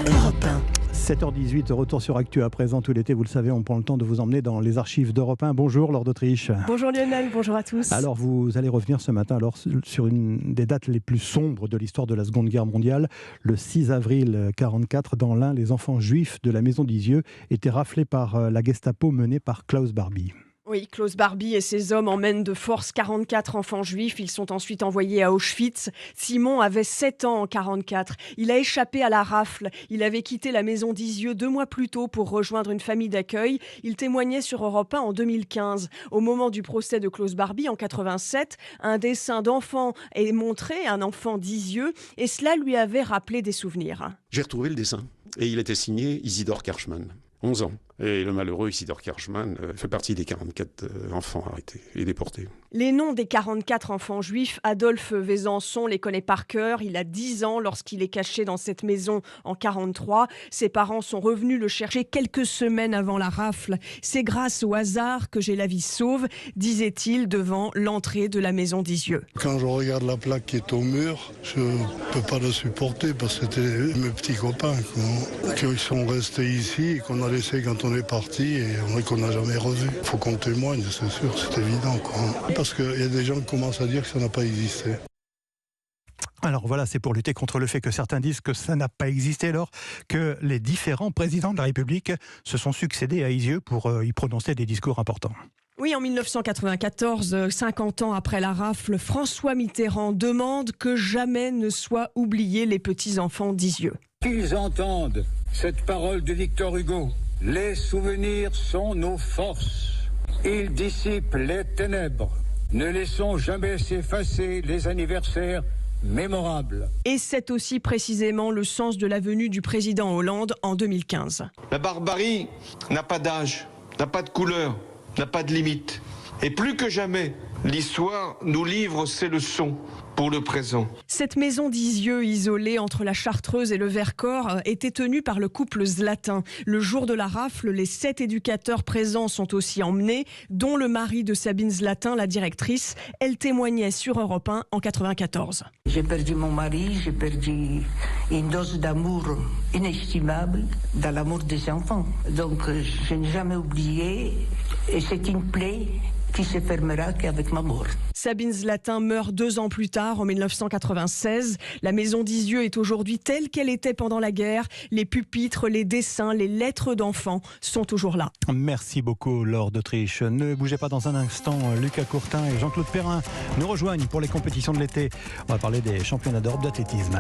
Europe 1. 7h18, retour sur Actu à présent. Tout l'été, vous le savez, on prend le temps de vous emmener dans les archives d'Europe 1. Bonjour Laure d'Autriche. Bonjour Lionel, bonjour à tous. Alors vous allez revenir ce matin sur une des dates les plus sombres de l'histoire de la Seconde Guerre mondiale. Le 6 avril 1944, dans l'Ain, les enfants juifs de la maison d'Isieux étaient raflés par la Gestapo menée par Klaus Barbie. Oui, Klaus Barbie et ses hommes emmènent de force 44 enfants juifs. Ils sont ensuite envoyés à Auschwitz. Simon avait 7 ans en 1944. Il a échappé à la rafle. Il avait quitté la maison d'Isieux 2 mois plus tôt pour rejoindre une famille d'accueil. Il témoignait sur Europe 1 en 2015. Au moment du procès de Klaus Barbie en 1987, un dessin d'enfant est montré, un enfant d'Isieux, et cela lui avait rappelé des souvenirs. J'ai retrouvé le dessin et il était signé Isidore Kershman, 11 ans. Et le malheureux Isidore Kershman fait partie des 44 enfants arrêtés et déportés. Les noms des 44 enfants juifs, Adolphe Vézanson les connaît par cœur. Il a 10 ans lorsqu'il est caché dans cette maison en 1943. Ses parents sont revenus le chercher quelques semaines avant la rafle. C'est grâce au hasard que j'ai la vie sauve, disait-il devant l'entrée de la maison d'Isieux. Quand je regarde la plaque qui est au mur, je ne peux pas le supporter parce que c'était mes petits copains qui sont restés ici et qu'on a laissé quand on est parti et qu'on n'a jamais revu. Il faut qu'on témoigne, c'est sûr, c'est évident, parce qu'il y a des gens qui commencent à dire que ça n'a pas existé. Alors voilà, c'est pour lutter contre le fait que certains disent que ça n'a pas existé, alors que les différents présidents de la République se sont succédés à Isieux pour y prononcer des discours importants. Oui, en 1994, 50 ans après la rafle, François Mitterrand demande que jamais ne soient oubliés les petits-enfants d'Isieux. Qu'ils entendent cette parole de Victor Hugo. Les souvenirs sont nos forces. Ils dissipent les ténèbres. Ne laissons jamais s'effacer les anniversaires mémorables. Et c'est aussi précisément le sens de la venue du président Hollande en 2015. La barbarie n'a pas d'âge, n'a pas de couleur, n'a pas de limite. Et plus que jamais, l'histoire nous livre ses leçons pour le présent. Cette maison d'Isieux, isolée entre la Chartreuse et le Vercors, était tenue par le couple Zlatin. Le jour de la rafle, les 7 éducateurs présents sont aussi emmenés, dont le mari de Sabine Zlatin, la directrice. Elle témoignait sur Europe 1 en 1994. J'ai perdu mon mari, j'ai perdu une dose d'amour inestimable dans l'amour des enfants. Donc je n'ai jamais oublié, et c'est une plaie qui se fermera qu'avec ma mort. Sabine Zlatin meurt 2 ans plus tard, en 1996. La maison d'Isieux est aujourd'hui telle qu'elle était pendant la guerre. Les pupitres, les dessins, les lettres d'enfants sont toujours là. Merci beaucoup Laure d'Autriche. Ne bougez pas dans un instant. Lucas Courtin et Jean-Claude Perrin nous rejoignent pour les compétitions de l'été. On va parler des championnats d'Europe d'athlétisme.